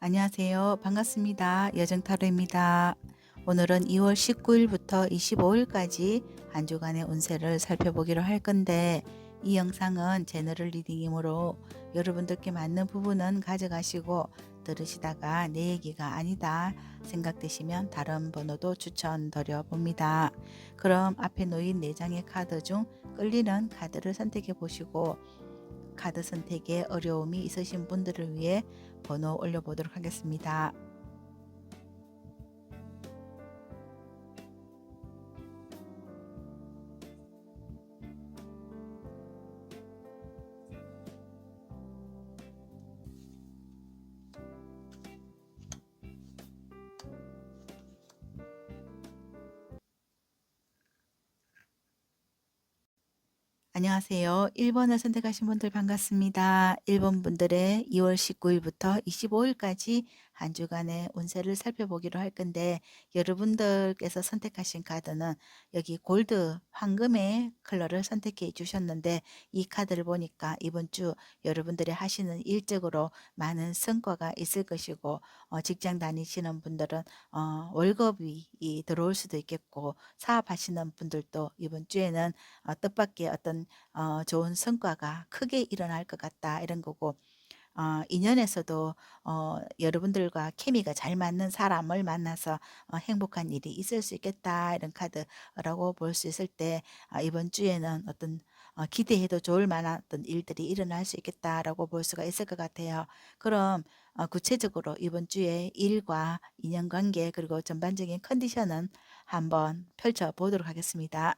안녕하세요. 반갑습니다. 여정타로입니다. 오늘은 2월 19일부터 25일까지 한 주간의 운세를 살펴보기로 할 건데, 이 영상은 제너럴 리딩이므로 여러분들께 맞는 부분은 가져가시고 들으시다가 내 얘기가 아니다 생각되시면 다른 번호도 추천드려 봅니다. 그럼 앞에 놓인 4장의 카드 중 끌리는 카드를 선택해 보시고, 카드 선택에 어려움이 있으신 분들을 위해 번호 올려보도록 하겠습니다. 안녕하세요. 1번을 선택하신 분들 반갑습니다. 1번 분들의 2월 19일부터 25일까지 한 주간의 운세를 살펴보기로 할 건데, 여러분들께서 선택하신 카드는 여기 골드, 황금의 컬러를 선택해 주셨는데, 이 카드를 보니까 이번 주 여러분들이 하시는 일적으로 많은 성과가 있을 것이고, 직장 다니시는 분들은 월급이 들어올 수도 있겠고, 사업하시는 분들도 이번 주에는 뜻밖의 어떤 좋은 성과가 크게 일어날 것 같다 이런 거고, 인연에서도 여러분들과 케미가 잘 맞는 사람을 만나서 행복한 일이 있을 수 있겠다 이런 카드라고 볼 수 있을 때, 이번 주에는 어떤 기대해도 좋을 만한 어떤 일들이 일어날 수 있겠다라고 볼 수가 있을 것 같아요. 그럼 구체적으로 이번 주에 일과 인연관계 그리고 전반적인 컨디션은 한번 펼쳐보도록 하겠습니다.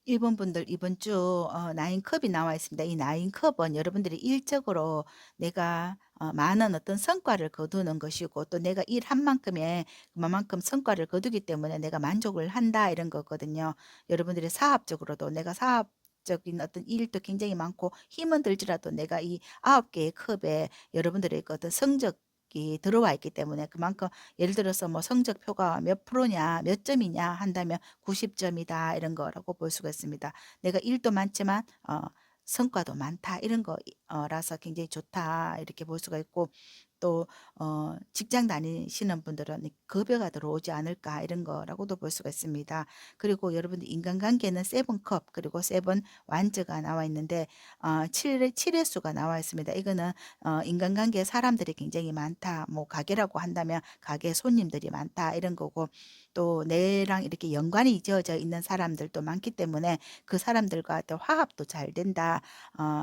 일본 분들 이번 주 나인컵이 나와 있습니다. 이 나인컵은 여러분들이 일적으로 내가 많은 어떤 성과를 거두는 것이고, 또 내가 일한 만큼의 그만큼 성과를 거두기 때문에 내가 만족을 한다 이런 거거든요. 여러분들이 사업적으로도 내가 사업적인 어떤 일도 굉장히 많고 힘은 들지라도 내가 이 9개의 컵에 여러분들의 그 어떤 성적이 들어와 있기 때문에, 그만큼 예를 들어서 뭐 성적표가 몇 프로냐, 몇 점이냐 한다면 90점이다 이런 거라고 볼 수가 있습니다. 내가 일도 많지만 성과도 많다 이런 거라서 굉장히 좋다 이렇게 볼 수가 있고, 또 직장 다니시는 분들은 급여가 들어오지 않을까 이런 거라고도 볼 수가 있습니다. 그리고 여러분들 인간관계는 세븐컵 그리고 세븐 완즈가 나와 있는데, 7의 수가 나와 있습니다. 이거는 인간관계에 사람들이 굉장히 많다, 뭐 가게라고 한다면 가게 손님들이 많다 이런 거고, 또 내랑 이렇게 연관이 지어져 있는 사람들도 많기 때문에 그 사람들과 또 화합도 잘 된다,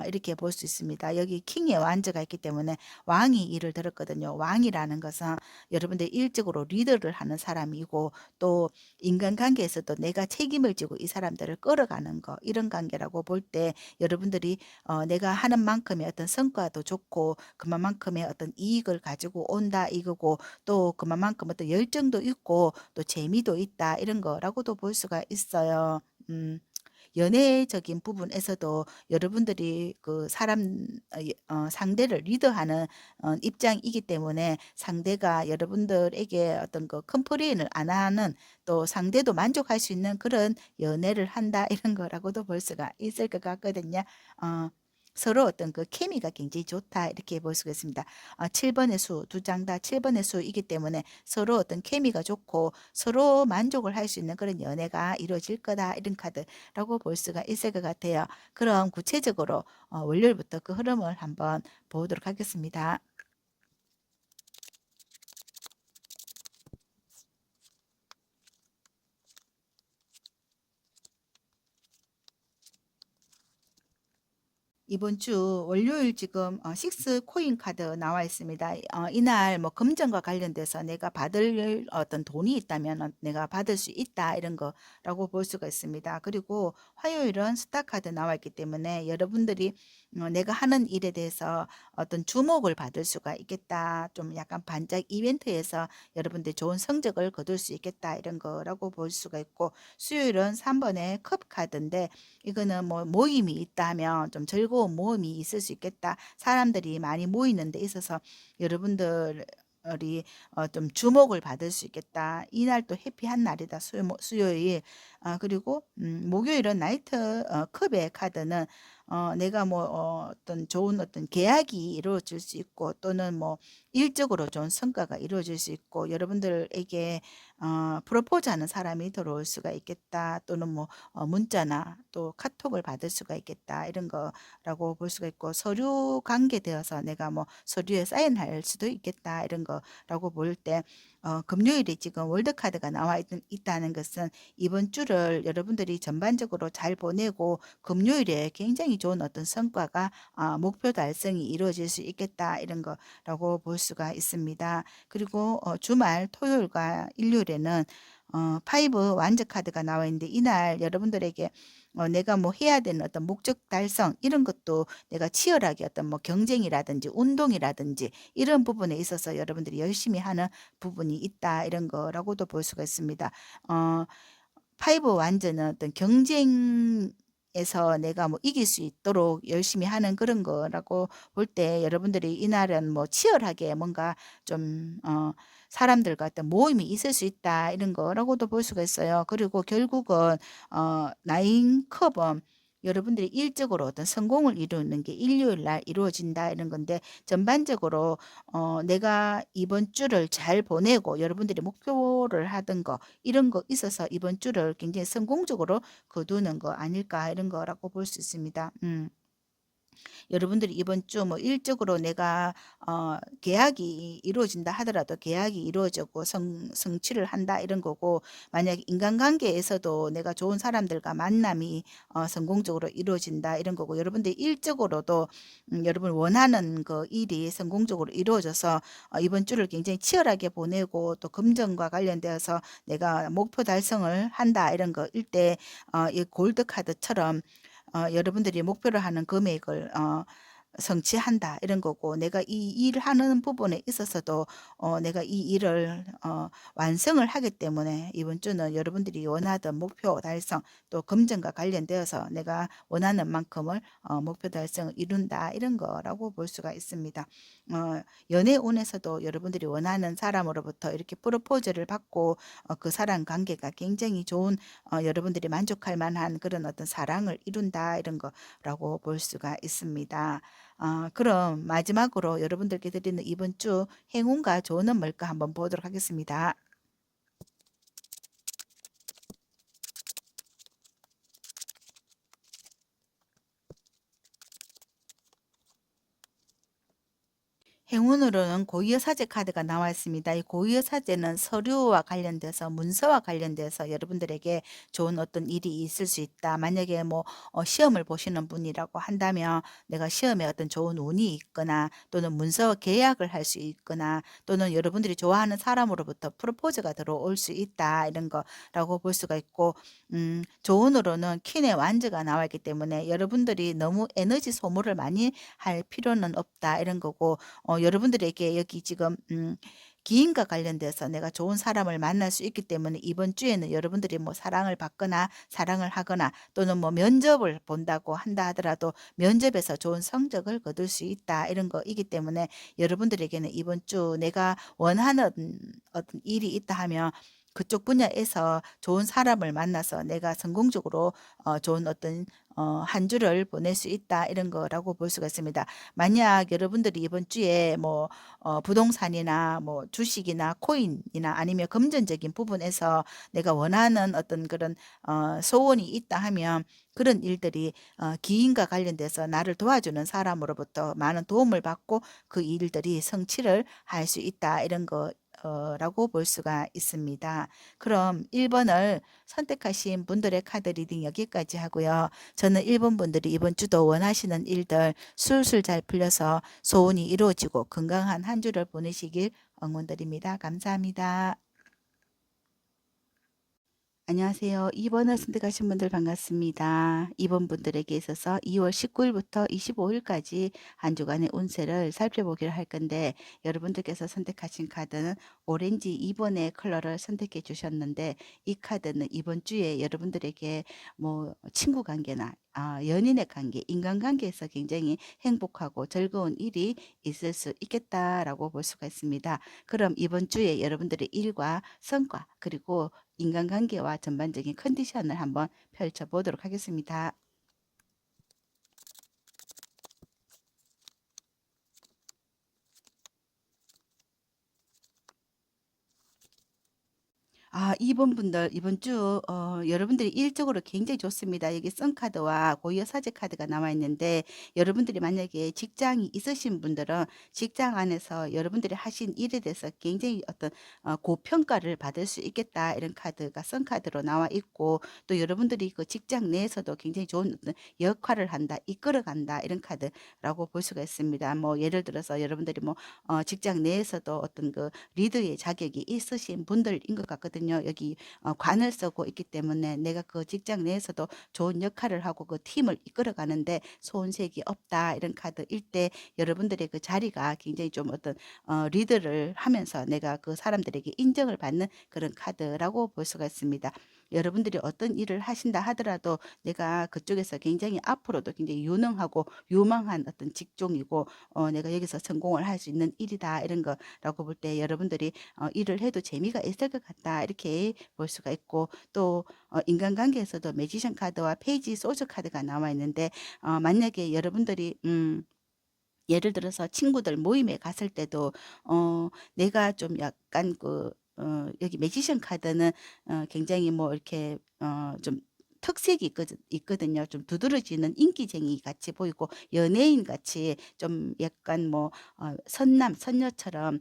이렇게 볼 수 있습니다. 여기 킹의 완즈가 있기 때문에 왕이 일을 들었거든요. 왕이라는 것은 여러분들 일적으로 리더를 하는 사람이고, 또 인간관계에서도 내가 책임을 지고 이 사람들을 끌어가는 거, 이런 관계라고 볼 때 여러분들이 내가 하는 만큼의 어떤 성과도 좋고 그만큼의 어떤 이익을 가지고 온다 이거고, 또 그만큼 어떤 열정도 있고 또 재미도 있다 이런 거라고도 볼 수가 있어요. 연애적인 부분에서도 여러분들이 그 사람 상대를 리드하는 입장이기 때문에, 상대가 여러분들에게 어떤 그 컴플레인을 안 하는, 또 상대도 만족할 수 있는 그런 연애를 한다 이런 거라고도 볼 수가 있을 것 같거든요. 어, 서로 어떤 그 케미가 굉장히 좋다 이렇게 볼 수가 있습니다. 7번의 수, 두 장 다 7번의 수이기 때문에 서로 어떤 케미가 좋고 서로 만족을 할 수 있는 그런 연애가 이루어질 거다 이런 카드라고 볼 수가 있을 것 같아요. 그럼 구체적으로 월요일부터 그 흐름을 한번 보도록 하겠습니다. 이번 주 월요일 지금 식스 코인 카드 나와 있습니다. 이날 뭐 금전과 관련돼서 내가 받을 어떤 돈이 있다면 내가 받을 수 있다 이런 거라고 볼 수가 있습니다. 그리고 화요일은 스타 카드 나와 있기 때문에 여러분들이 내가 하는 일에 대해서 어떤 주목을 받을 수가 있겠다. 좀 약간 반짝 이벤트에서 여러분들 좋은 성적을 거둘 수 있겠다 이런 거라고 볼 수가 있고, 수요일은 3번의 컵 카드인데, 이거는 뭐 모임이 있다면 좀 즐거운 모임이 있을 수 있겠다. 사람들이 많이 모이는 데 있어서 여러분들 좀 주목을 받을 수 있겠다. 이날 또 해피한 날이다. 수요일. 그리고 목요일은 나이트 컵의 카드는 내가 뭐 어떤 좋은 어떤 계약이 이루어질 수 있고, 또는 뭐 일적으로 좋은 성과가 이루어질 수 있고, 여러분들에게 프로포즈하는 사람이 들어올 수가 있겠다. 또는 뭐 문자나 또 카톡을 받을 수가 있겠다. 이런 거라고 볼 수가 있고, 서류 관계되어서 내가 뭐 서류에 사인할 수도 있겠다. 이런 거라고 볼 때, 금요일에 지금 월드카드가 나와 있다는 것은 이번 주를 여러분들이 전반적으로 잘 보내고 금요일에 굉장히 좋은 어떤 성과가 목표 달성이 이루어질 수 있겠다. 이런 거라고 볼 수가 있습니다. 그리고 주말 토요일과 일요일에는 파이브 완전 카드가 나와 있는데, 이날 여러분들에게 내가 뭐 해야 되는 어떤 목적 달성, 이런 것도 내가 치열하게 어떤 뭐 경쟁이라든지 운동이라든지 이런 부분에 있어서 여러분들이 열심히 하는 부분이 있다. 이런 거라고도 볼 수가 있습니다. 파이브 완전은 어떤 경쟁에서 내가 뭐 이길 수 있도록 열심히 하는 그런 거라고 볼 때, 여러분들이 이날은 뭐 치열하게 뭔가 좀 사람들과 어떤 모임이 있을 수 있다. 이런 거라고도 볼 수가 있어요. 그리고 결국은 나인 컵은 여러분들이 일적으로 어떤 성공을 이루는 게 일요일 날 이루어진다. 이런 건데, 전반적으로 내가 이번 주를 잘 보내고 여러분들이 목표를 하던 거, 이런 거 있어서 이번 주를 굉장히 성공적으로 거두는 거 아닐까, 이런 거라고 볼 수 있습니다. 여러분들이 이번 주 뭐 일적으로 내가 계약이 이루어진다 하더라도 계약이 이루어지고 성취를 한다. 이런 거고, 만약 인간관계에서도 내가 좋은 사람들과 만남이 성공적으로 이루어진다. 이런 거고, 여러분들 일적으로도 여러분 원하는 그 일이 성공적으로 이루어져서 이번 주를 굉장히 치열하게 보내고, 또 금전과 관련되어서 내가 목표 달성을 한다. 이런 거일 때, 이 골드 카드처럼 여러분들이 목표로 하는 금액을 성취한다. 이런 거고, 내가 이 일하는 부분에 있어서도 내가 이 일을 완성을 하기 때문에 이번 주는 여러분들이 원하던 목표 달성, 또 금전과 관련되어서 내가 원하는 만큼을 목표 달성을 이룬다. 이런 거라고 볼 수가 있습니다. 연애운에서도 여러분들이 원하는 사람으로부터 이렇게 프로포즈를 받고 그 사람 관계가 굉장히 좋은, 여러분들이 만족할 만한 그런 어떤 사랑을 이룬다. 이런 거라고 볼 수가 있습니다. 그럼 마지막으로 여러분들께 드리는 이번 주 행운과 조언은 뭘까 한번 보도록 하겠습니다. 행운으로는 고유사제 카드가 나와 있습니다. 이 고유사제는 서류와 관련돼서, 문서와 관련돼서 여러분들에게 좋은 어떤 일이 있을 수 있다. 만약에 뭐 시험을 보시는 분이라고 한다면 내가 시험에 어떤 좋은 운이 있거나, 또는 문서 계약을 할 수 있거나, 또는 여러분들이 좋아하는 사람으로부터 프로포즈가 들어올 수 있다. 이런 거라고 볼 수가 있고, 조언으로는 퀸의 완즈가 나와 있기 때문에 여러분들이 너무 에너지 소모를 많이 할 필요는 없다. 이런 거고, 여러분들에게 여기 지금 기인과 관련돼서 내가 좋은 사람을 만날 수 있기 때문에 이번 주에는 여러분들이 뭐 사랑을 받거나 사랑을 하거나, 또는 뭐 면접을 본다고 한다 하더라도 면접에서 좋은 성적을 거둘 수 있다. 이런 거이기 때문에 여러분들에게는 이번 주 내가 원하는 어떤 일이 있다 하면 그쪽 분야에서 좋은 사람을 만나서 내가 성공적으로 좋은 어떤 한 주를 보낼 수 있다. 이런 거라고 볼 수가 있습니다. 만약 여러분들이 이번 주에 뭐 부동산이나 뭐 주식이나 코인이나 아니면 금전적인 부분에서 내가 원하는 어떤 그런 소원이 있다 하면, 그런 일들이 기인과 관련돼서 나를 도와주는 사람으로부터 많은 도움을 받고 그 일들이 성취를 할 수 있다. 이런 거 라고 볼 수가 있습니다. 그럼 1번을 선택하신 분들의 카드 리딩 여기까지 하고요. 저는 1번 분들이 이번 주도 원하시는 일들 술술 잘 풀려서 소원이 이루어지고 건강한 한 주를 보내시길 응원드립니다. 감사합니다. 안녕하세요. 2번을 선택하신 분들 반갑습니다. 2번 분들에게 있어서 2월 19일부터 25일까지 한 주간의 운세를 살펴보기로 할 건데, 여러분들께서 선택하신 카드는 오렌지 2번의 컬러를 선택해 주셨는데, 이 카드는 이번 주에 여러분들에게 뭐 친구 관계나 연인의 관계, 인간관계에서 굉장히 행복하고 즐거운 일이 있을 수 있겠다라고 볼 수가 있습니다. 그럼 이번 주에 여러분들의 일과 성과 그리고 인간관계와 전반적인 컨디션을 한번 펼쳐보도록 하겠습니다. 이번 분들 이번 주 여러분들이 일적으로 굉장히 좋습니다. 여기 선카드와 고유의 사제 카드가 나와 있는데 여러분들이 만약에 직장이 있으신 분들은 직장 안에서 여러분들이 하신 일에 대해서 굉장히 어떤 고평가를 받을 수 있겠다 이런 카드가 선카드로 나와 있고 또 여러분들이 그 직장 내에서도 굉장히 좋은 어떤 역할을 한다, 이끌어간다 이런 카드라고 볼 수가 있습니다. 뭐 예를 들어서 여러분들이 뭐 직장 내에서도 어떤 그 리더의 자격이 있으신 분들인 것 같거든요. 여기 관을 쓰고 있기 때문에 내가 그 직장 내에서도 좋은 역할을 하고 그 팀을 이끌어 가는데 소혼색이 없다 이런 카드일 때 여러분들의 그 자리가 굉장히 좀 어떤 리드를 하면서 내가 그 사람들에게 인정을 받는 그런 카드라고 볼 수가 있습니다. 여러분들이 어떤 일을 하신다 하더라도 내가 그쪽에서 굉장히 앞으로도 굉장히 유능하고 유망한 어떤 직종이고 내가 여기서 성공을 할 수 있는 일이다 이런 거라고 볼 때 여러분들이 일을 해도 재미가 있을 것 같다 이렇게 볼 수가 있고 또 인간관계에서도 매지션 카드와 페이지 소주 카드가 나와 있는데 만약에 여러분들이 예를 들어서 친구들 모임에 갔을 때도 내가 좀 약간 여기 매지션 카드는 굉장히 뭐 이렇게 좀 특색이 있거든요. 좀 두드러지는 인기쟁이 같이 보이고 연예인 같이 좀 약간 뭐 선남, 선녀처럼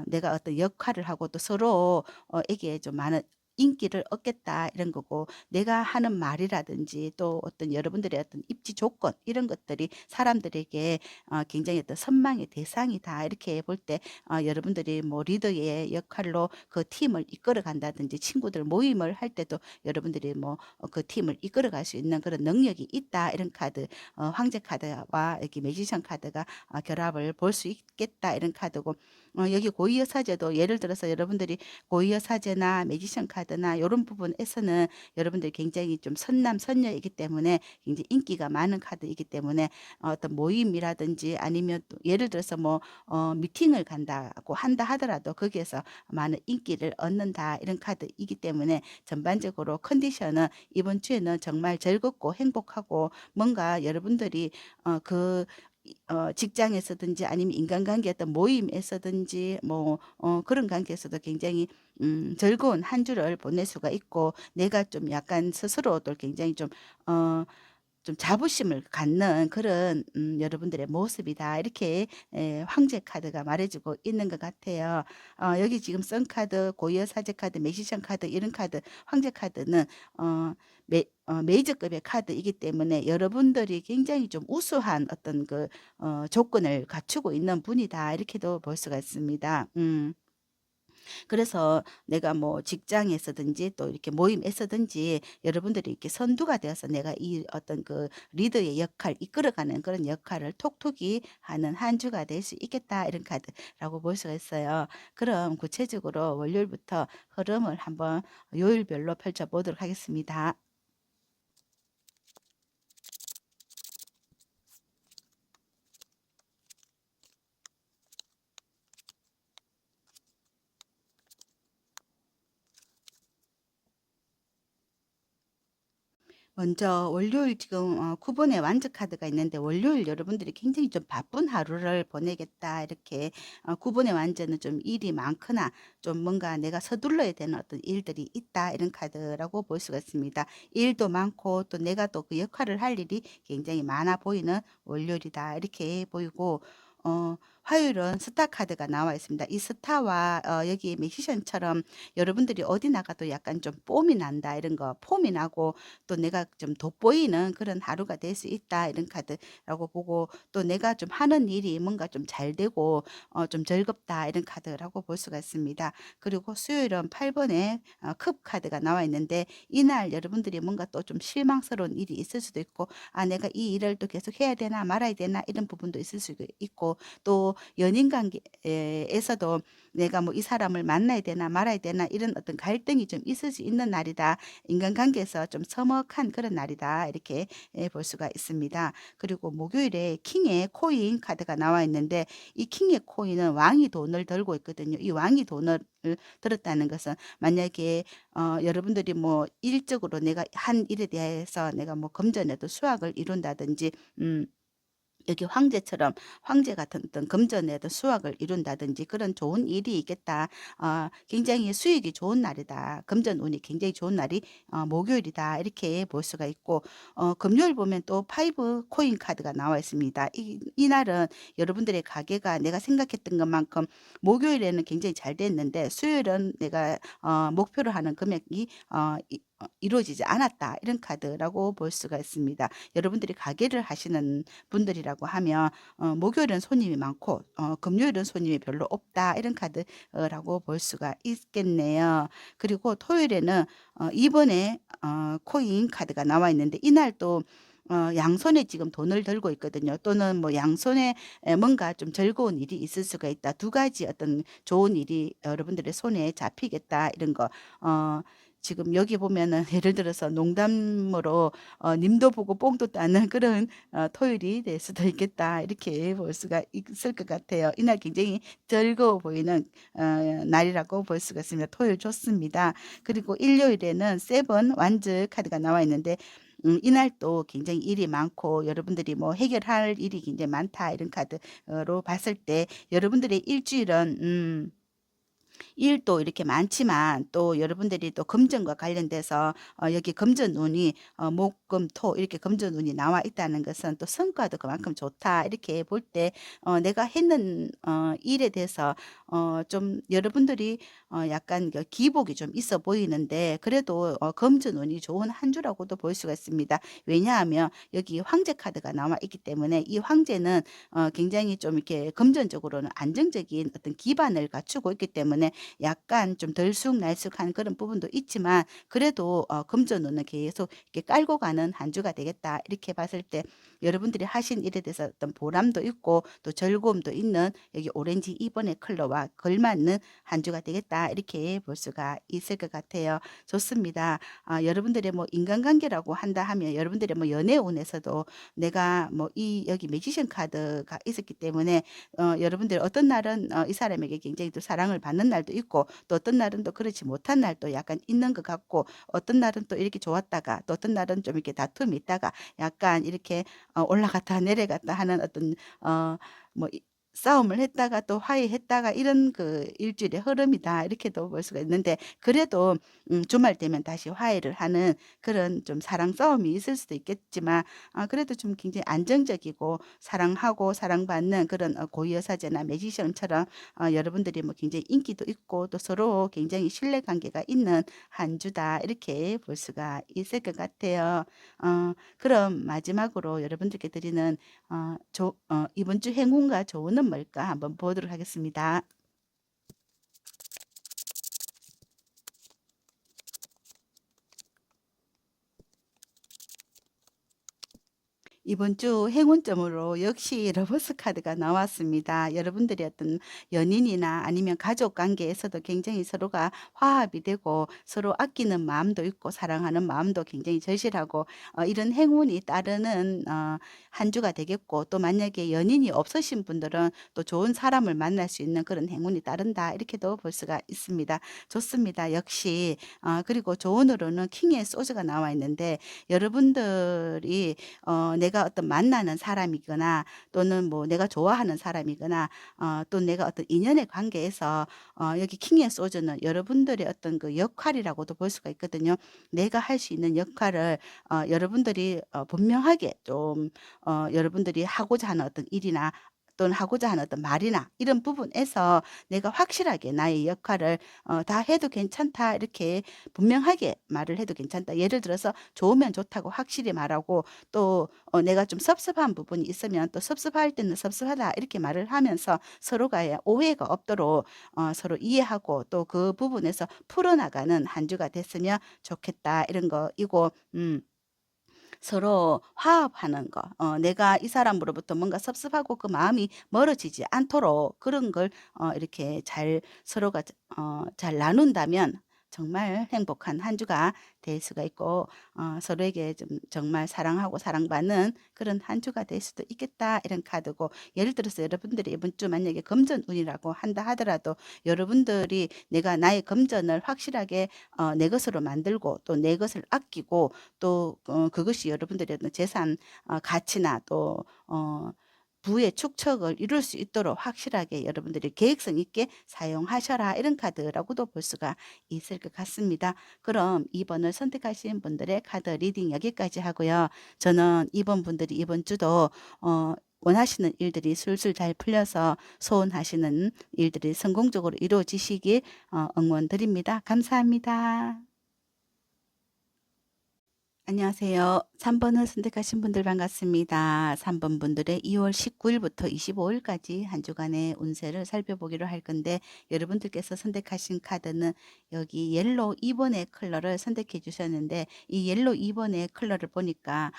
내가 어떤 역할을 하고 또 서로 에게 좀 많은 인기를 얻겠다 이런 거고 내가 하는 말이라든지 또 어떤 여러분들의 어떤 입지 조건 이런 것들이 사람들에게 굉장히 어떤 선망의 대상이다 이렇게 볼 때 여러분들이 뭐 리더의 역할로 그 팀을 이끌어 간다든지 친구들 모임을 할 때도 여러분들이 뭐 그 팀을 이끌어 갈 수 있는 그런 능력이 있다 이런 카드 황제 카드와 여기 매지션 카드가 결합을 볼 수 있겠다 이런 카드고 여기 고위어 사제도 예를 들어서 여러분들이 고위어 사제나 매지션 카드나 이런 부분에서는 여러분들이 굉장히 좀 선남 선녀이기 때문에 굉장히 인기가 많은 카드이기 때문에 어떤 모임이라든지 아니면 또 예를 들어서 뭐 미팅을 간다고 한다 하더라도 거기에서 많은 인기를 얻는다 이런 카드이기 때문에 전반적으로 컨디션은 이번 주에는 정말 즐겁고 행복하고 뭔가 여러분들이 그 직장에서든지 아니면 인간관계 어떤 모임에서든지 뭐 그런 관계에서도 굉장히 즐거운 한 주를 보낼 수가 있고 내가 좀 약간 스스로도 굉장히 좀 자부심을 갖는 그런 여러분들의 모습이다. 이렇게 황제 카드가 말해주고 있는 것 같아요. 여기 지금 썬카드, 고유의 사제 카드, 매지션 카드 이런 카드, 황제 카드는 메이저급의 카드이기 때문에 여러분들이 굉장히 좀 우수한 어떤 그 조건을 갖추고 있는 분이다. 이렇게도 볼 수가 있습니다. 그래서 내가 뭐 직장에서든지 또 이렇게 모임에서든지 여러분들이 이렇게 선두가 되어서 내가 이 어떤 그 리더의 역할, 이끌어가는 그런 역할을 톡톡히 하는 한 주가 될 수 있겠다. 이런 카드라고 볼 수가 있어요. 그럼 구체적으로 월요일부터 흐름을 한번 요일별로 펼쳐보도록 하겠습니다. 먼저 월요일 지금 9번의 완전 카드가 있는데 월요일 여러분들이 굉장히 좀 바쁜 하루를 보내겠다 이렇게 9번의 완전은 좀 일이 많거나 좀 뭔가 내가 서둘러야 되는 어떤 일들이 있다 이런 카드라고 볼 수가 있습니다. 일도 많고 또 내가 또 그 역할을 할 일이 굉장히 많아 보이는 월요일이다 이렇게 보이고 화요일은 스타 카드가 나와 있습니다. 이 스타와 여기 매지션처럼 여러분들이 어디 나가도 약간 좀 뽐이 난다 이런 거 폼이 나고 또 내가 좀 돋보이는 그런 하루가 될 수 있다 이런 카드라고 보고 또 내가 좀 하는 일이 뭔가 좀 잘 되고 좀 즐겁다 이런 카드라고 볼 수가 있습니다. 그리고 수요일은 8번에 컵 카드가 나와 있는데 이날 여러분들이 뭔가 또 좀 실망스러운 일이 있을 수도 있고 내가 이 일을 또 계속 해야 되나 말아야 되나 이런 부분도 있을 수도 있고 또 연인 관계에서도 내가 뭐 '이 사람을 만나야 되나 말아야 되나.' 이런 어떤 갈등이 좀 있을 수 있는 날이다. 인간관계에서 좀 서먹한 그런 날이다. 이렇게 볼 수가 있습니다. 그리고 목요일에 킹의 코인 카드가 나와 있는데 이 킹의 코인은 왕이 돈을 들고 있거든요. 이 왕이 돈을 들었다는 것은 만약에 여러분들이 뭐 일적으로 내가 한 일에 대해서 내가 뭐 금전에도 수확을 이룬다든지 여기 황제처럼 황제 같은 어떤 금전에도 수확을 이룬다든지 그런 좋은 일이 있겠다. 굉장히 수익이 좋은 날이다. 금전 운이 굉장히 좋은 날이 목요일이다. 이렇게 볼 수가 있고 금요일 보면 또 파이브 코인 카드가 나와 있습니다. 이날은 여러분들의 가게가 내가 생각했던 것만큼 목요일에는 굉장히 잘 됐는데 수요일은 내가 목표로 하는 금액이 이루어지지 않았다. 이런 카드라고 볼 수가 있습니다. 여러분들이 가게를 하시는 분들이라고 하면 목요일은 손님이 많고 금요일은 손님이 별로 없다. 이런 카드라고 볼 수가 있겠네요. 그리고 토요일에는 2번에 코인 카드가 나와 있는데 이날 또 양손에 지금 돈을 들고 있거든요. 또는 뭐 양손에 뭔가 좀 즐거운 일이 있을 수가 있다. 두 가지 어떤 좋은 일이 여러분들의 손에 잡히겠다. 이런 거. 지금 여기 보면은 예를 들어서 농담으로 님도 보고 뽕도 따는 그런 토요일이 될 수도 있겠다. 이렇게 볼 수가 있을 것 같아요. 이날 굉장히 즐거워 보이는 날이라고 볼 수가 있습니다. 토요일 좋습니다. 그리고 일요일에는 세븐 완즈 카드가 나와 있는데 이날 또 굉장히 일이 많고 여러분들이 뭐 해결할 일이 굉장히 많다. 이런 카드로 봤을 때 여러분들의 일주일은 일도 이렇게 많지만 또 여러분들이 또 금전과 관련돼서 여기 금전운이 목, 금, 토 이렇게 금전운이 나와 있다는 것은 또 성과도 그만큼 좋다. 이렇게 볼 때 내가 했는 일에 대해서 좀 여러분들이 약간 그 기복이 좀 있어 보이는데 그래도 금전운이 좋은 한 주라고도 볼 수가 있습니다. 왜냐하면 여기 황제 카드가 나와 있기 때문에 이 황제는 굉장히 좀 이렇게 금전적으로는 안정적인 어떤 기반을 갖추고 있기 때문에 약간 좀 들쑥날쑥한 그런 부분도 있지만 그래도 금전운은 계속 이렇게 깔고 가는 한 주가 되겠다. 이렇게 봤을 때 여러분들이 하신 일에 대해서 어떤 보람도 있고 또 즐거움도 있는 여기 오렌지 2번의 컬러와 걸맞는 한 주가 되겠다. 이렇게 볼 수가 있을 것 같아요. 좋습니다. 여러분들의 뭐 인간관계라고 한다 하면 여러분들의 뭐 연애운에서도 내가 뭐 이 여기 매지션 카드가 있었기 때문에 여러분들 어떤 날은 이 사람에게 굉장히 또 사랑을 받는 날도 있고 또 어떤 날은 또 그렇지 못한 날도 약간 있는 것 같고 어떤 날은 또 이렇게 좋았다가 또 어떤 날은 좀 이렇게 다툼이 있다가 약간 이렇게 올라갔다 내려갔다 하는 어떤 뭐 싸움을 했다가 또 화해했다가 이런 그 일주일의 흐름이다. 이렇게도 볼 수가 있는데 그래도 주말 되면 다시 화해를 하는 그런 좀 사랑 싸움이 있을 수도 있겠지만 그래도 좀 굉장히 안정적이고 사랑하고 사랑받는 그런 고유여사제나 매지션처럼 여러분들이 뭐 굉장히 인기도 있고 또 서로 굉장히 신뢰관계가 있는 한 주다. 이렇게 볼 수가 있을 것 같아요. 그럼 마지막으로 여러분들께 드리는 이번 주 행운과 조언은 뭘까 한번 보도록 하겠습니다. 이번 주 행운점으로 역시 러버스 카드가 나왔습니다. 여러분들이 어떤 연인이나 아니면 가족 관계에서도 굉장히 서로가 화합이 되고 서로 아끼는 마음도 있고 사랑하는 마음도 굉장히 절실하고 이런 행운이 따르는 한 주가 되겠고 또 만약에 연인이 없으신 분들은 또 좋은 사람을 만날 수 있는 그런 행운이 따른다. 이렇게도 볼 수가 있습니다. 좋습니다. 역시 그리고 조언으로는 킹의 소주가 나와 있는데 여러분들이 내가 어떤 만나는 사람이거나 또는 뭐 내가 좋아하는 사람이거나 또 내가 어떤 인연의 관계에서 여기 킹의 소주는 여러분들의 어떤 그 역할이라고도 볼 수가 있거든요. 내가 할 수 있는 역할을 여러분들이 분명하게 좀 여러분들이 하고자 하는 어떤 일이나 또는 하고자 하는 어떤 말이나 이런 부분에서 내가 확실하게 나의 역할을 다 해도 괜찮다 이렇게 분명하게 말을 해도 괜찮다. 예를 들어서 좋으면 좋다고 확실히 말하고 또 내가 좀 섭섭한 부분이 있으면 또 섭섭할 때는 섭섭하다 이렇게 말을 하면서 서로가 오해가 없도록 서로 이해하고 또 그 부분에서 풀어나가는 한 주가 됐으면 좋겠다 이런 거이고 서로 화합하는 거, 내가 이 사람으로부터 뭔가 섭섭하고 그 마음이 멀어지지 않도록 그런 걸 이렇게 잘 서로가 잘 나눈다면 정말 행복한 한 주가 될 수가 있고, 서로에게 좀 정말 사랑하고 사랑받는 그런 한 주가 될 수도 있겠다, 이런 카드고, 예를 들어서 여러분들이 이번 주 만약에 금전운이라고 한다 하더라도 여러분들이 내가 나의 금전을 확실하게 내 것으로 만들고 또 내 것을 아끼고 또 그것이 여러분들의 어떤 재산 가치나 또 부의 축적을 이룰 수 있도록 확실하게 여러분들이 계획성 있게 사용하셔라, 이런 카드라고도 볼 수가 있을 것 같습니다. 그럼 2번을 선택하신 분들의 카드 리딩 여기까지 하고요. 저는 이번 분들이 이번 주도 원하시는 일들이 술술 잘 풀려서 소원하시는 일들이 성공적으로 이루어지시길 응원드립니다. 감사합니다. 안녕하세요. 3번을 선택하신 분들 반갑습니다. 3번 분들의 2월 19일부터 25일까지 한 주간의 운세를 살펴보기로 할 건데, 여러분들께서 선택하신 카드는 여기 옐로우 2번의 컬러를 선택해 주셨는데, 이 옐로우 2번의 컬러를 보니까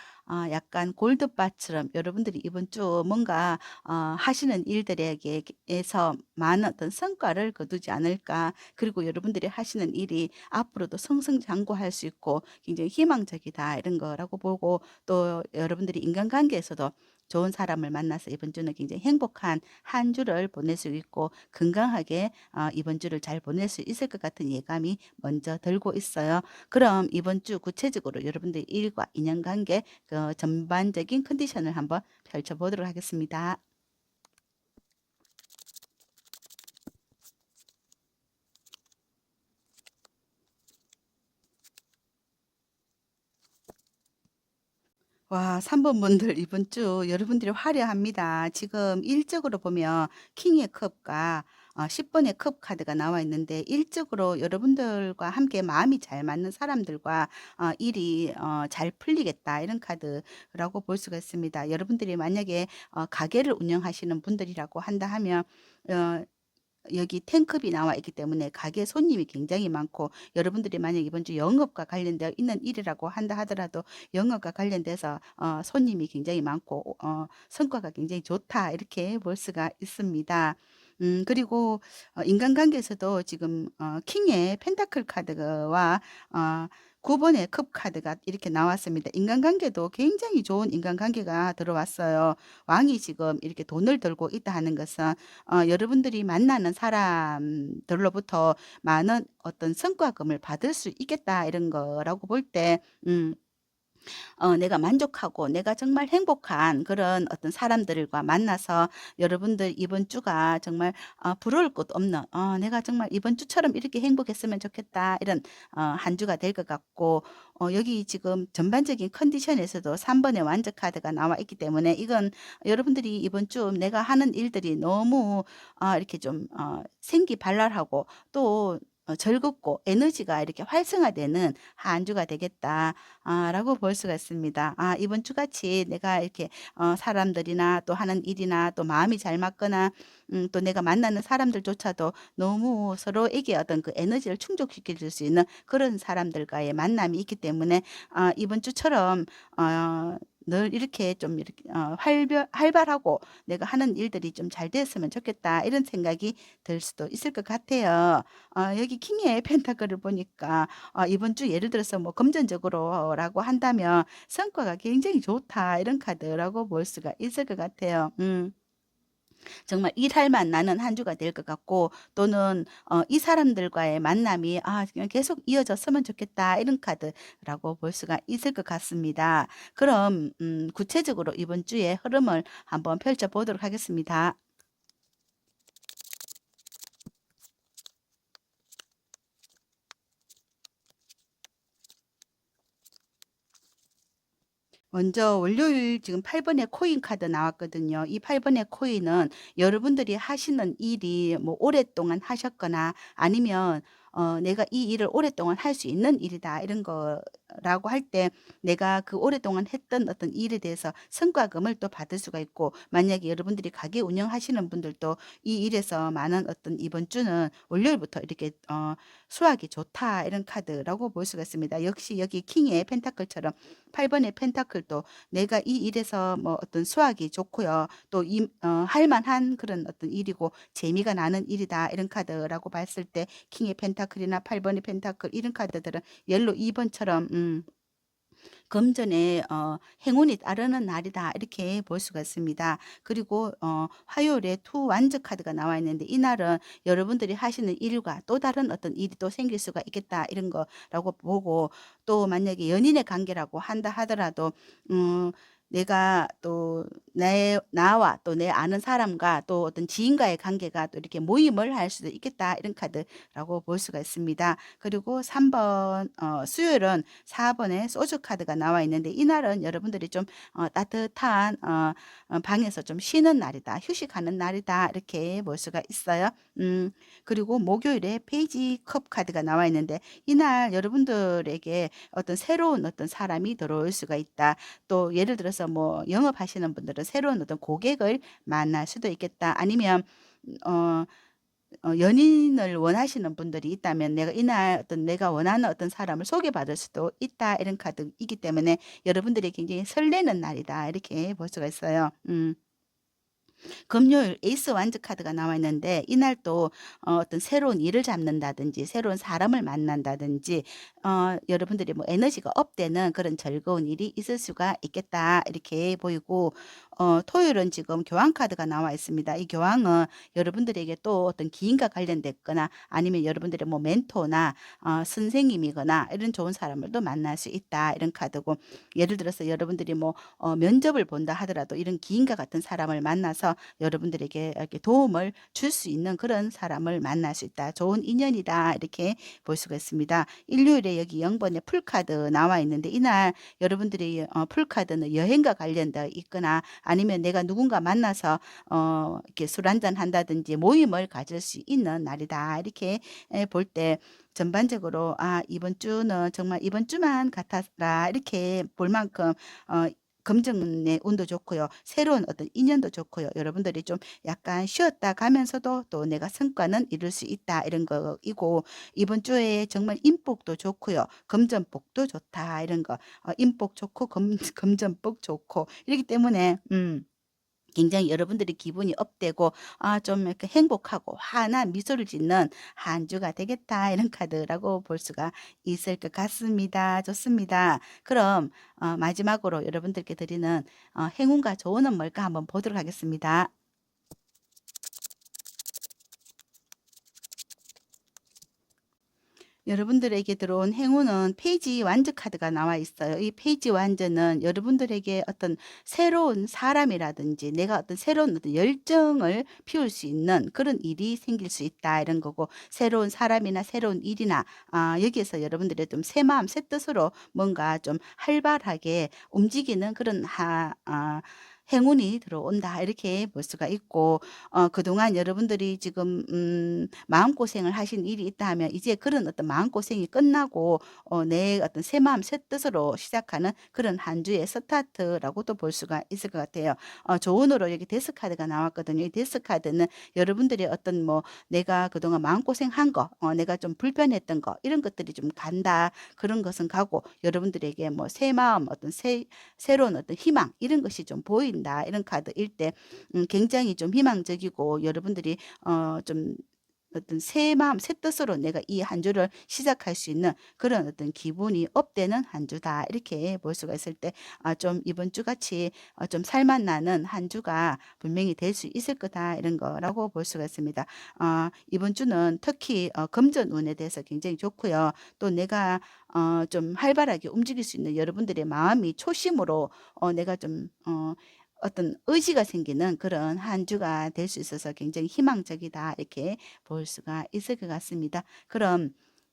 약간 골드바처럼 여러분들이 이번 주 뭔가 하시는 일들에게서 많은 어떤 성과를 거두지 않을까, 그리고 여러분들이 하시는 일이 앞으로도 승승장구할 수 있고 굉장히 희망적이다, 이런 거라고 보고, 또 여러분들이 인간관계에서도 좋은 사람을 만나서 이번 주는 굉장히 행복한 한 주를 보낼 수 있고 건강하게 이번 주를 잘 보낼 수 있을 것 같은 예감이 먼저 들고 있어요. 그럼 이번 주 구체적으로 여러분들 일과 인연관계 그 전반적인 컨디션을 한번 펼쳐보도록 하겠습니다. 와, 3번 분들 이번 주 여러분들이 화려합니다. 지금 일적으로 보면 킹의 컵과 10번의 컵 카드가 나와 있는데, 일적으로 여러분들과 함께 마음이 잘 맞는 사람들과 일이 잘 풀리겠다, 이런 카드라고 볼 수가 있습니다. 여러분들이 만약에 가게를 운영하시는 분들이라고 한다 하면 어, 여기 탱크비 나와 있기 때문에 가게 손님이 굉장히 많고, 여러분들이 만약 이번 주 영업과 관련되어 있는 일이라고 한다 하더라도 영업과 관련돼서 손님이 굉장히 많고 성과가 굉장히 좋다, 이렇게 볼 수가 있습니다. 그리고 인간관계에서도 지금 킹의 펜타클 카드와 9번의 컵 카드가 이렇게 나왔습니다. 인간관계도 굉장히 좋은 인간관계가 들어왔어요. 왕이 지금 이렇게 돈을 들고 있다 하는 것은 여러분들이 만나는 사람들로부터 많은 어떤 성과금을 받을 수 있겠다, 이런 거라고 볼 때, 내가 만족하고 내가 정말 행복한 그런 어떤 사람들과 만나서 여러분들 이번 주가 정말 부러울 것 없는, 내가 정말 이번 주처럼 이렇게 행복했으면 좋겠다, 이런 한 주가 될 것 같고, 여기 지금 전반적인 컨디션에서도 3번의 완전 카드가 나와 있기 때문에 이건 여러분들이 이번 주 내가 하는 일들이 너무 이렇게 좀 생기발랄하고 또 즐겁고 에너지가 이렇게 활성화되는 한 주가 되겠다, 라고 볼 수가 있습니다. 이번 주같이 내가 이렇게 사람들이나 또 하는 일이나 또 마음이 잘 맞거나 또 내가 만나는 사람들조차도 너무 서로에게 어떤 그 에너지를 충족시켜 줄 수 있는 그런 사람들과의 만남이 있기 때문에 이번 주처럼 늘 이렇게 좀 이렇게 활발하고 내가 하는 일들이 좀 잘 됐으면 좋겠다, 이런 생각이 들 수도 있을 것 같아요. 여기 킹의 펜타클을 보니까 이번 주 예를 들어서 뭐 금전적으로라고 한다면 성과가 굉장히 좋다, 이런 카드라고 볼 수가 있을 것 같아요. 정말 일할 만나는 한 주가 될 것 같고, 또는 이 사람들과의 만남이 그냥 계속 이어졌으면 좋겠다, 이런 카드라고 볼 수가 있을 것 같습니다. 그럼 구체적으로 이번 주의 흐름을 한번 펼쳐보도록 하겠습니다. 먼저 월요일 지금 8번의 코인 카드 나왔거든요. 이 8번의 코인은 여러분들이 하시는 일이 뭐 오랫동안 하셨거나 아니면 내가 이 일을 오랫동안 할 수 있는 일이다, 이런 거 라고 할 때 내가 그 오랫동안 했던 어떤 일에 대해서 성과금을 또 받을 수가 있고, 만약에 여러분들이 가게 운영하시는 분들도 이 일에서 많은 어떤 이번 주는 월요일부터 이렇게 수확이 좋다 이런 카드라고 볼 수가 있습니다. 역시 여기 킹의 펜타클처럼 8번의 펜타클도 내가 이 일에서 뭐 어떤 수확이 좋고요. 또 할 만한 그런 어떤 일이고 재미가 나는 일이다 이런 카드라고 봤을 때 킹의 펜타클이나 8번의 펜타클 이런 카드들은 옐로 2번처럼 금전에 행운이 따르는 날이다 이렇게 볼 수가 있습니다. 그리고 화요일에 투 완전 카드가 나와 있는데 이날은 여러분들이 하시는 일과 또 다른 어떤 일이 또 생길 수가 있겠다 이런 거라고 보고, 또 만약에 연인의 관계라고 한다 하더라도 내가 또 나와 또 내 아는 사람과 또 어떤 지인과의 관계가 또 이렇게 모임을 할 수도 있겠다 이런 카드라고 볼 수가 있습니다. 그리고 3번 수요일은 4번에 소주 카드가 나와 있는데 이날은 여러분들이 좀 따뜻한 방에서 좀 쉬는 날이다, 휴식하는 날이다 이렇게 볼 수가 있어요. 그리고 목요일에 페이지 컵 카드가 나와 있는데 이날 여러분들에게 어떤 새로운 어떤 사람이 들어올 수가 있다. 또 예를 들어서 뭐 영업하시는 분들은 새로운 어떤 고객을 만날 수도 있겠다. 아니면 어 연인을 원하시는 분들이 있다면 내가 이날 어떤 내가 원하는 어떤 사람을 소개받을 수도 있다 이런 카드이기 때문에 여러분들이 굉장히 설레는 날이다 이렇게 볼 수가 있어요. 금요일 에이스 완즈 카드가 나와 있는데 이날 또 어떤 새로운 일을 잡는다든지 새로운 사람을 만난다든지 여러분들이 뭐 에너지가 업되는 그런 즐거운 일이 있을 수가 있겠다 이렇게 보이고, 토요일은 지금 교황 카드가 나와 있습니다. 이 교황은 여러분들에게 또 어떤 기인과 관련됐거나 아니면 여러분들의 뭐 멘토나 선생님이거나 이런 좋은 사람을 또 만날 수 있다 이런 카드고, 예를 들어서 여러분들이 뭐 면접을 본다 하더라도 이런 기인과 같은 사람을 만나서 여러분들에게 이렇게 도움을 줄 수 있는 그런 사람을 만날 수 있다. 좋은 인연이다. 이렇게 볼 수가 있습니다. 일요일에 여기 0번에 풀카드 나와 있는데 이날 여러분들이 풀카드는 여행과 관련되어 있거나 아니면 내가 누군가 만나서 이렇게 술 한잔 한다든지 모임을 가질 수 있는 날이다. 이렇게 볼 때 전반적으로 이번 주는 정말 이번 주만 같아라 이렇게 볼 만큼 금전의 운도 좋고요. 새로운 어떤 인연도 좋고요. 여러분들이 좀 약간 쉬었다 가면서도 또 내가 성과는 이룰 수 있다 이런 거이고, 이번 주에 정말 인복도 좋고요. 금전복도 좋다 이런 거. 인복 좋고 금전복 좋고 이렇기 때문에 굉장히 여러분들이 기분이 업되고 좀 이렇게 행복하고 환한 미소를 짓는 한 주가 되겠다 이런 카드라고 볼 수가 있을 것 같습니다. 좋습니다. 그럼 마지막으로 여러분들께 드리는 행운과 조언은 뭘까 한번 보도록 하겠습니다. 여러분들에게 들어온 행운은 페이지 완전 카드가 나와 있어요. 이 페이지 완전은 여러분들에게 어떤 새로운 사람이라든지 내가 어떤 새로운 어떤 열정을 피울 수 있는 그런 일이 생길 수 있다 이런 거고, 새로운 사람이나 새로운 일이나 여기에서 여러분들의 좀 새 마음 새 뜻으로 뭔가 좀 활발하게 움직이는 그런 행운이 들어온다 이렇게 볼 수가 있고, 그동안 여러분들이 지금 마음고생을 하신 일이 있다 하면 이제 그런 어떤 마음고생이 끝나고 내 어떤 새 마음 새 뜻으로 시작하는 그런 한 주의 스타트라고도 볼 수가 있을 것 같아요. 조언으로 여기 데스 카드가 나왔거든요. 이 데스 카드는 여러분들이 어떤 뭐 내가 그동안 마음고생한 거, 내가 좀 불편했던 거 이런 것들이 좀 간다. 그런 것은 가고 여러분들에게 뭐 새 마음 어떤 새로운 어떤 희망 이런 것이 좀 보인다. 이런 카드일 때 굉장히 좀 희망적이고 여러분들이 좀 어떤 새 마음 새 뜻으로 내가 이 한 주를 시작할 수 있는 그런 어떤 기분이 업되는 한 주다 이렇게 볼 수가 있을 때 좀 이번 주 같이 좀 살맛 나는 한 주가 분명히 될 수 있을 거다 이런 거라고 볼 수가 있습니다. 이번 주는 특히 금전 운에 대해서 굉장히 좋고요. 또 내가 좀 활발하게 움직일 수 있는 여러분들의 마음이 초심으로 내가 좀 어떤 의지가 생기는 그런 한 주가 될 수 있어서 굉장히 희망적이다 이렇게 볼 수가 있을 것 같습니다. 그럼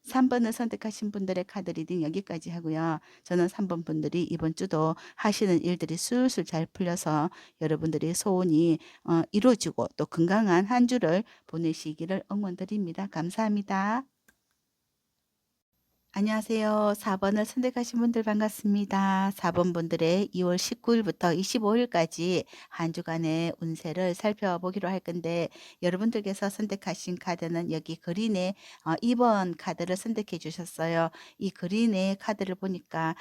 3번을 선택하신 분들의 카드 리딩 여기까지 하고요. 저는 3번 분들이 이번 주도 하시는 일들이 술술 잘 풀려서 여러분들의 소원이 이루어지고 또 건강한 한 주를 보내시기를 응원드립니다. 감사합니다. 안녕하세요. 4 번을 선택하신 분들 반갑습니다. 4번 분들의 2월 19 일부터 25 일까지 한 주간의 운세를 살펴보기로 할 건데, 여러분들께서 선택하신 카드는 여기 그린의 2번 카드를 선택해 주셨어요. 이 그린의 카드를 보니까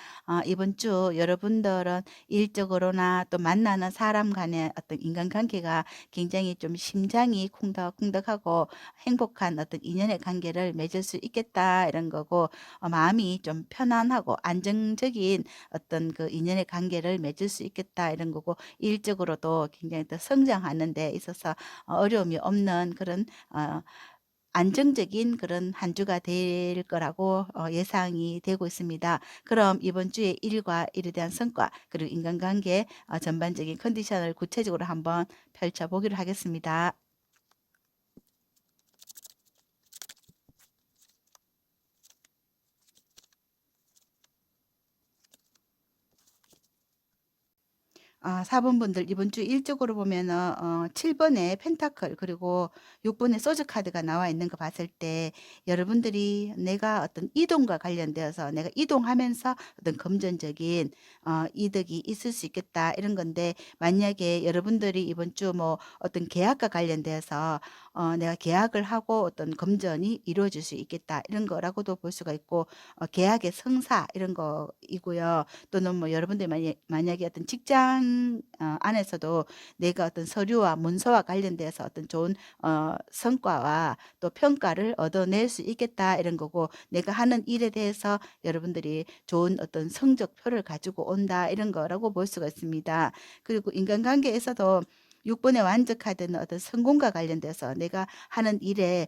이번 주 여러분들은 일적으로나 또 만나는 사람 간의 어떤 인간관계가 굉장히 좀 심장이 쿵덕쿵덕하고 행복한 어떤 인연의 관계를 맺을 수 있겠다, 이런 거고, 마음이 좀 편안하고 안정적인 어떤 그 인연의 관계를 맺을 수 있겠다, 이런 거고, 일적으로도 굉장히 더 성장하는 데 있어서 어려움이 없는 그런 안정적인 그런 한 주가 될 거라고 예상이 되고 있습니다. 그럼 이번 주의 일과 일에 대한 성과, 그리고 인간관계 전반적인 컨디션을 구체적으로 한번 펼쳐 보기로 하겠습니다. 아, 4번 분들 이번 주 일적으로 보면은 7 번의 펜타클, 그리고 6 번의 소주 카드가 나와 있는 거 봤을 때, 여러분들이 내가 어떤 이동과 관련되어서 내가 이동하면서 어떤 금전적인 이득이 있을 수 있겠다, 이런 건데, 만약에 여러분들이 이번 주 뭐 어떤 계약과 관련돼서 내가 계약을 하고 어떤 금전이 이루어질 수 있겠다, 이런 거라고도 볼 수가 있고, 계약의 성사 이런 거이고요. 또는 뭐 여러분들이 만약에 어떤 직장 안에서도 내가 어떤 서류와 문서와 관련돼서 어떤 좋은 성과와 또 평가를 얻어낼 수 있겠다, 이런 거고, 내가 하는 일에 대해서 여러분들이 좋은 어떤 성적표를 가지고 온다, 이런 거라고 볼 수가 있습니다. 그리고 인간관계에서도 6 번의 완전 카드는 어떤 성공과 관련돼서 내가 하는 일에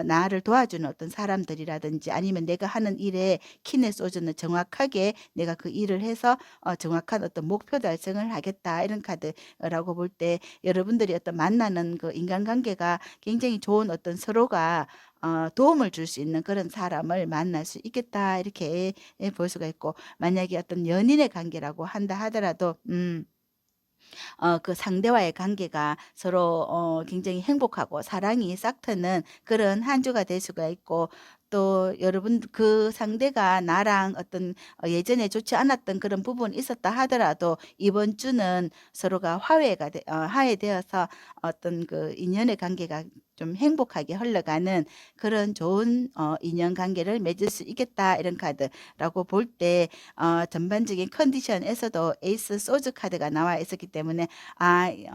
나를 도와주는 어떤 사람들이라든지, 아니면 내가 하는 일에 킨에 쏘주는 정확하게 내가 그 일을 해서 정확한 어떤 목표 달성을 하겠다, 이런 카드라고 볼 때, 여러분들이 어떤 만나는 그 인간관계가 굉장히 좋은 어떤 서로가 도움을 줄 수 있는 그런 사람을 만날 수 있겠다, 이렇게 볼 수가 있고, 만약에 어떤 연인의 관계라고 한다 하더라도 그 상대와의 관계가 서로 굉장히 행복하고 사랑이 싹트는 그런 한 주가 될 수가 있고, 또 여러분 그 상대가 나랑 어떤 예전에 좋지 않았던 그런 부분이 있었다 하더라도, 이번 주는 서로가 화해되어서 어떤 그 인연의 관계가 좀 행복하게 흘러가는 그런 좋은 인연 관계를 맺을 수 있겠다, 이런 카드라고 볼 때, 전반적인 컨디션에서도 에이스 소주 카드가 나와 있었기 때문에,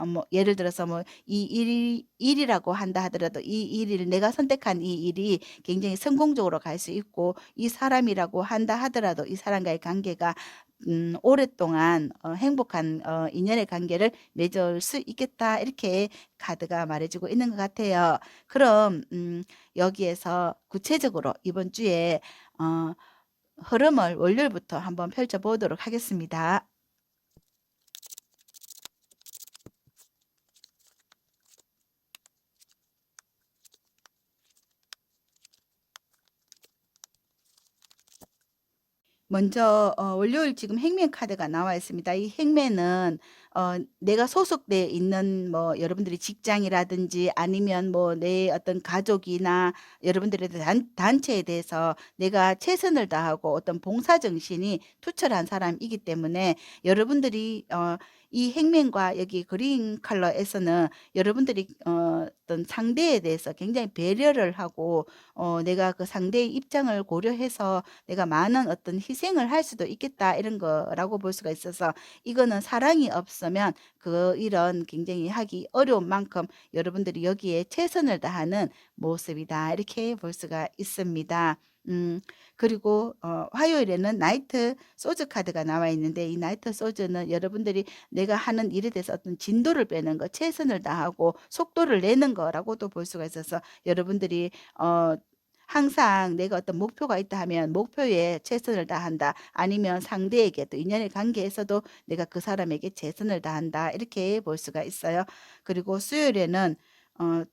뭐 예를 들어서 뭐 이 일이라고 한다 하더라도, 이 일을 내가 선택한 이 일이 굉장히 성공적으로 갈 수 있고, 이 사람이라고 한다 하더라도 이 사람과의 관계가 오랫동안 행복한 인연의 관계를 맺을 수 있겠다, 이렇게 카드가 말해 주고 있는 것 같아요. 그럼 여기에서 구체적으로 이번 주에 어 흐름을 월요일부터 한번 펼쳐 보도록 하겠습니다. 먼저 월요일 지금 행맨 카드가 나와 있습니다. 이 행맨은 내가 소속돼 있는 뭐 여러분들이 직장이라든지, 아니면 뭐 내 어떤 가족이나 여러분들의 단체에 대해서 내가 최선을 다하고 어떤 봉사 정신이 투철한 사람이기 때문에, 여러분들이 이 행맨과 여기 그린 컬러에서는 여러분들이 어떤 상대에 대해서 굉장히 배려를 하고, 내가 그 상대의 입장을 고려해서 내가 많은 어떤 희생을 할 수도 있겠다, 이런 거라고 볼 수가 있어서, 이거는 사랑이 없으면 그 일은 굉장히 하기 어려운 만큼 여러분들이 여기에 최선을 다하는 모습이다, 이렇게 볼 수가 있습니다. 음 그리고 화요일에는 나이트 소즈 카드가 나와 있는데, 이 나이트 소즈는 여러분들이 내가 하는 일에 대해서 어떤 진도를 빼는 거, 최선을 다하고 속도를 내는 거라고도 볼 수가 있어서, 여러분들이 항상 내가 어떤 목표가 있다 하면 목표에 최선을 다한다, 아니면 상대에게 또 인연의 관계에서도 내가 그 사람에게 최선을 다한다, 이렇게 볼 수가 있어요. 그리고 수요일에는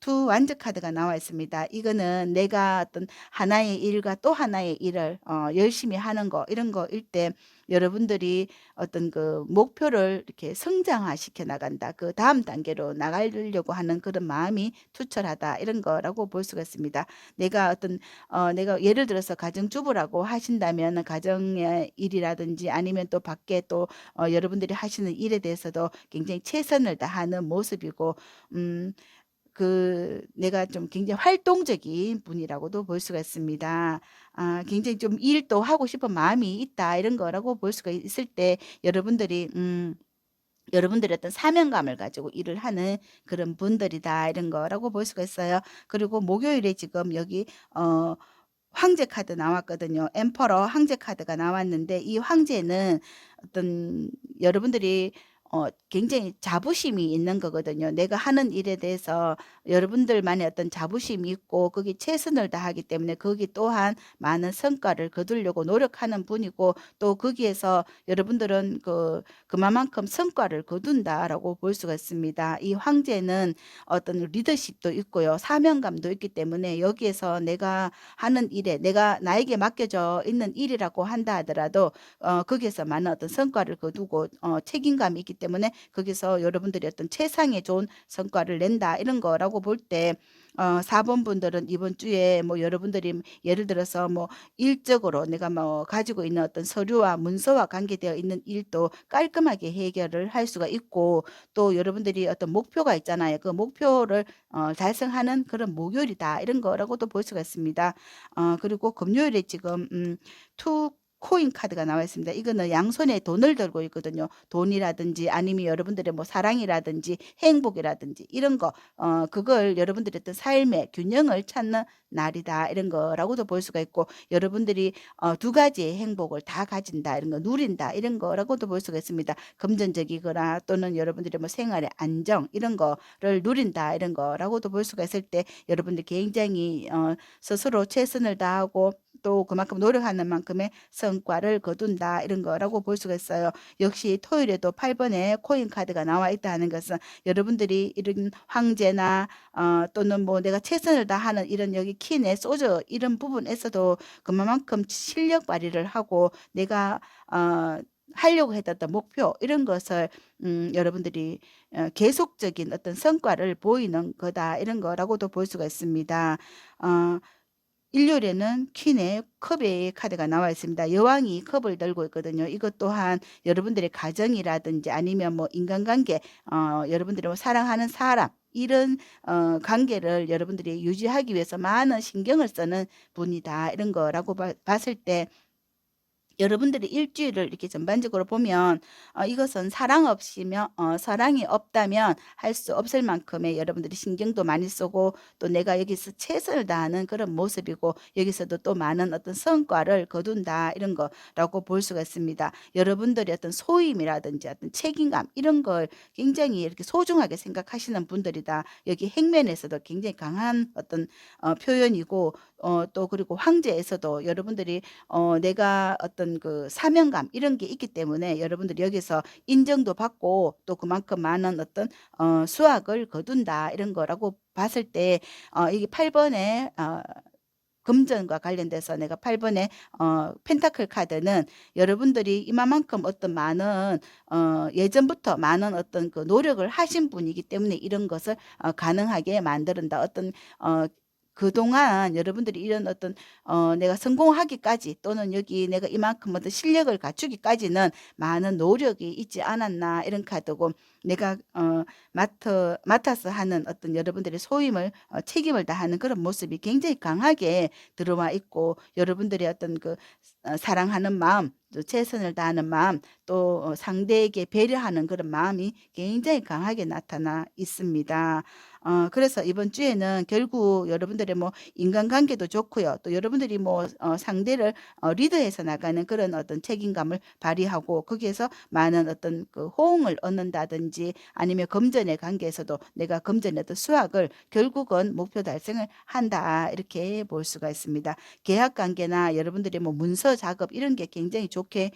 투 완즈 카드가 나와 있습니다. 이거는 내가 어떤 하나의 일과 또 하나의 일을 열심히 하는 거 이런 거일 때 여러분들이 어떤 그 목표를 이렇게 성장화시켜 나간다. 그다음 단계로 나가려고 하는 그런 마음이 투철하다. 이런 거라고 볼 수가 있습니다. 내가 어떤 내가 예를 들어서 가정주부라고 하신다면 가정의 일이라든지 아니면 또 밖에 또 여러분들이 하시는 일에 대해서도 굉장히 최선을 다하는 모습이고 음 내가 좀 굉장히 활동적인 분이라고도 볼 수가 있습니다. 굉장히 좀 일도 하고 싶은 마음이 있다 이런 거라고 볼 수가 있을 때 여러분들이 여러분들의 어떤 사명감을 가지고 일을 하는 그런 분들이다 이런 거라고 볼 수가 있어요. 그리고 목요일에 지금 여기 어 황제 카드 나왔거든요. 엠퍼러 황제 카드가 나왔는데 이 황제는 어떤 여러분들이 굉장히 자부심이 있는 거거든요. 내가 하는 일에 대해서 여러분들만의 어떤 자부심이 있고 거기 최선을 다하기 때문에 거기 또한 많은 성과를 거두려고 노력하는 분이고 또 거기에서 여러분들은 그만큼 성과를 거둔다라고 볼 수가 있습니다. 이 황제는 어떤 리더십도 있고요. 사명감도 있기 때문에 여기에서 내가 하는 일에 내가 나에게 맡겨져 있는 일이라고 한다 하더라도 거기에서 많은 어떤 성과를 거두고 책임감이 있기 때문에 거기서 여러분들이 어떤 최상의 좋은 성과를 낸다 이런 거라고 볼 때 4번 분들은 이번 주에 뭐 여러분들이 예를 들어서 뭐 일적으로 내가 뭐 가지고 있는 어떤 서류와 문서와 관계되어 있는 일도 깔끔하게 해결을 할 수가 있고 또 여러분들이 어떤 목표가 있잖아요. 그 목표를 달성하는 그런 목요일이다 이런 거라고도 볼 수가 있습니다. 그리고 금요일에 지금 투 코인 카드가 나와 있습니다. 이거는 양손에 돈을 들고 있거든요. 돈이라든지 아니면 여러분들의 뭐 사랑이라든지 행복이라든지 이런 거 그걸 여러분들의 어떤 삶의 균형을 찾는 날이다 이런 거라고도 볼 수가 있고 여러분들이 두 가지의 행복을 다 가진다 이런 거 누린다 이런 거라고도 볼 수가 있습니다. 금전적이거나 또는 여러분들의 뭐 생활의 안정 이런 거를 누린다 이런 거라고도 볼 수가 있을 때 여러분들 굉장히 스스로 최선을 다하고 또 그만큼 노력하는 만큼의 성과를 거둔다 이런 거라고 볼 수가 있어요. 역시 토요일에도 8 번의 코인 카드가 나와 있다는 것은 여러분들이 이런 황제나 또는 뭐 내가 최선을 다하는 이런 여기 퀸의 소저 이런 부분에서도 그만큼 실력 발휘를 하고 내가 하려고 했던 목표 이런 것을 여러분들이 계속적인 어떤 성과를 보이는 거다 이런 거라고도 볼 수가 있습니다. 어 일요일에는 퀸의 컵의 카드가 나와 있습니다. 여왕이 컵을 들고 있거든요. 이것 또한 여러분들의 가정이라든지 아니면 뭐 인간관계, 여러분들이 뭐 사랑하는 사람, 이런 관계를 여러분들이 유지하기 위해서 많은 신경을 쓰는 분이다. 이런 거라고 봤을 때 여러분들이 일주일을 이렇게 전반적으로 보면 이것은 사랑이 없다면 할 수 없을 만큼의 여러분들이 신경도 많이 쓰고 또 내가 여기서 최선을 다하는 그런 모습이고 여기서도 또 많은 어떤 성과를 거둔다 이런 거라고 볼 수가 있습니다. 여러분들의 어떤 소임이라든지 어떤 책임감 이런 걸 굉장히 이렇게 소중하게 생각하시는 분들이다. 여기 행면에서도 굉장히 강한 어떤 표현이고 또 그리고 황제에서도 여러분들이 내가 어떤 그 사명감 이런 게 있기 때문에 여러분들이 여기서 인정도 받고 또 그만큼 많은 어떤 수확을 거둔다 이런 거라고 봤을 때 이게 8 번의 금전과 관련돼서 내가 8 번의 펜타클 카드는 여러분들이 이만큼 어떤 많은 예전부터 많은 어떤 그 노력을 하신 분이기 때문에 이런 것을 가능하게 만드는다. 어떤 그동안 여러분들이 이런 어떤 내가 성공하기까지 또는 여기 내가 이만큼 어떤 실력을 갖추기까지는 많은 노력이 있지 않았나 이런 카드고 내가 맡아서 하는 어떤 여러분들의 소임을 책임을 다하는 그런 모습이 굉장히 강하게 들어와 있고 여러분들의 어떤 사랑하는 마음 또 최선을 다하는 마음 또 상대에게 배려하는 그런 마음이 굉장히 강하게 나타나 있습니다. 그래서 이번 주에는 결국 여러분들의 뭐 인간관계도 좋고요. 또 여러분들이 뭐 상대를 리드해서 나가는 그런 어떤 책임감을 발휘하고 거기에서 많은 어떤 그 호응을 얻는다든지 아니면 금전의 관계에서도 내가 금전의 어떤 수확을 결국은 목표 달성을 한다 이렇게 볼 수가 있습니다. 계약 관계나 여러분들의 뭐 문서 작업 이런 게 굉장히 좋게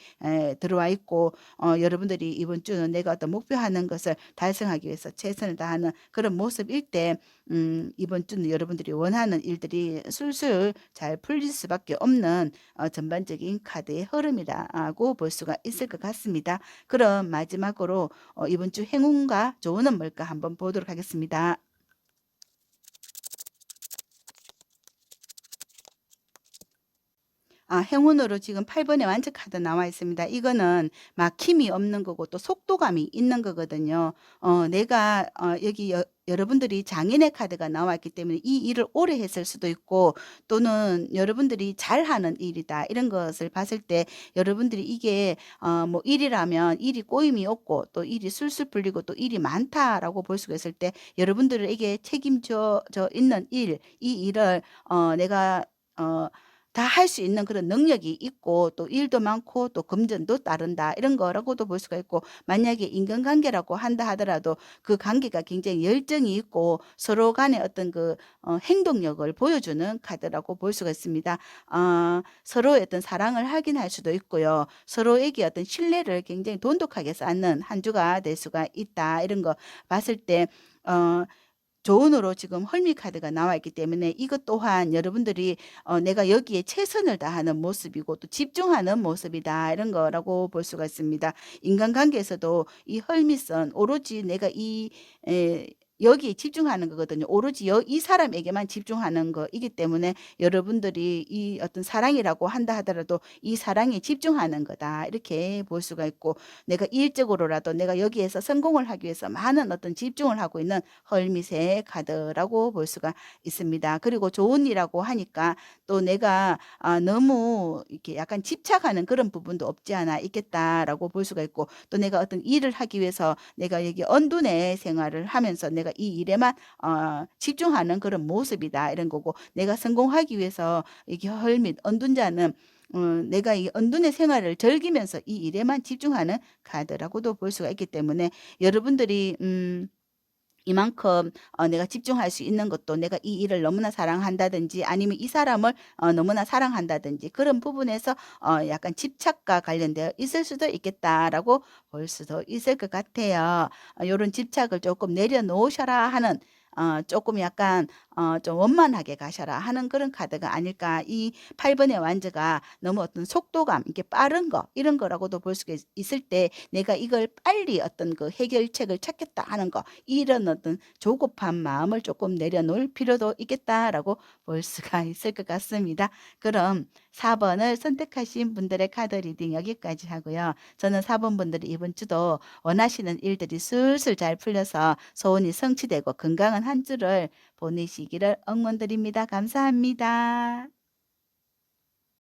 들어와 있고 여러분들이 이번 주는 내가 어떤 목표하는 것을 달성하기 위해서 최선을 다하는 그런 모습일 때 이번 주는 여러분들이 원하는 일들이 술술 잘 풀릴 수밖에 없는 전반적인 카드의 흐름이라고 볼 수가 있을 것 같습니다. 그럼 마지막으로 이번 주 행운과 조언은 뭘까 한번 보도록 하겠습니다. 행운으로 지금 8 번의 완전 카드 나와 있습니다. 이거는 막힘이 없는 거고 또 속도감이 있는 거거든요. 내가 여기 여러분들이 장인의 카드가 나와 있기 때문에 이 일을 오래 했을 수도 있고 또는 여러분들이 잘하는 일이다 이런 것을 봤을 때 여러분들이 이게 뭐 일이라면 일이 꼬임이 없고 또 일이 술술 풀리고 또 일이 많다라고 볼 수가 있을 때 여러분들에게 책임져 있는 일, 이 일을 내가 다 할 수 있는 그런 능력이 있고 또 일도 많고 또 금전도 따른다 이런 거라고도 볼 수가 있고 만약에 인간관계라고 한다 하더라도 그 관계가 굉장히 열정이 있고 서로 간의 어떤 그 행동력을 보여주는 카드라고 볼 수가 있습니다. 서로의 어떤 사랑을 확인할 수도 있고요. 서로에게 어떤 신뢰를 굉장히 돈독하게 쌓는 한 주가 될 수가 있다. 이런 거 봤을 때 어 조언으로 지금 헐미 카드가 나와 있기 때문에 이것 또한 여러분들이 내가 여기에 최선을 다하는 모습이고 또 집중하는 모습이다 이런 거라고 볼 수가 있습니다. 인간관계에서도 이 헐미선 오로지 내가 여기에 집중하는 거거든요. 오로지 이 사람에게만 집중하는 거이기 때문에 여러분들이 이 어떤 사랑이라고 한다 하더라도 이 사랑에 집중하는 거다 이렇게 볼 수가 있고 내가 일적으로라도 내가 여기에서 성공을 하기 위해서 많은 어떤 집중을 하고 있는 헐밋의 카드라고 볼 수가 있습니다. 그리고 좋은 일이라고 하니까 또 내가 너무 이렇게 약간 집착하는 그런 부분도 없지 않아 있겠다라고 볼 수가 있고 또 내가 어떤 일을 하기 위해서 내가 여기 언둔의 생활을 하면서 내가 이 일에만 집중하는 그런 모습이다 이런 거고 내가 성공하기 위해서 이게 헐밋 언둔자는 내가 이 언둔의 생활을 즐기면서 이 일에만 집중하는 카드라고도 볼 수가 있기 때문에 여러분들이 이만큼 내가 집중할 수 있는 것도 내가 이 일을 너무나 사랑한다든지 아니면 이 사람을 너무나 사랑한다든지 그런 부분에서 약간 집착과 관련되어 있을 수도 있겠다라고 볼 수도 있을 것 같아요. 요런 집착을 조금 내려놓으셔라 하는 조금 약간 좀 원만하게 가셔라 하는 그런 카드가 아닐까. 이 8 번의 완즈가 너무 어떤 속도감 이렇게 빠른 거 이런 거라고도 볼 수가 있을 때 내가 이걸 빨리 어떤 그 해결책을 찾겠다 하는 거 이런 어떤 조급한 마음을 조금 내려놓을 필요도 있겠다라고 볼 수가 있을 것 같습니다. 그럼 4 번을 선택하신 분들의 카드 리딩 여기까지 하고요. 저는 4번 분들이 이번 주도 원하시는 일들이 술술 잘 풀려서 소원이 성취되고 건강한 한 주를 보내시기를 응원드립니다. 감사합니다.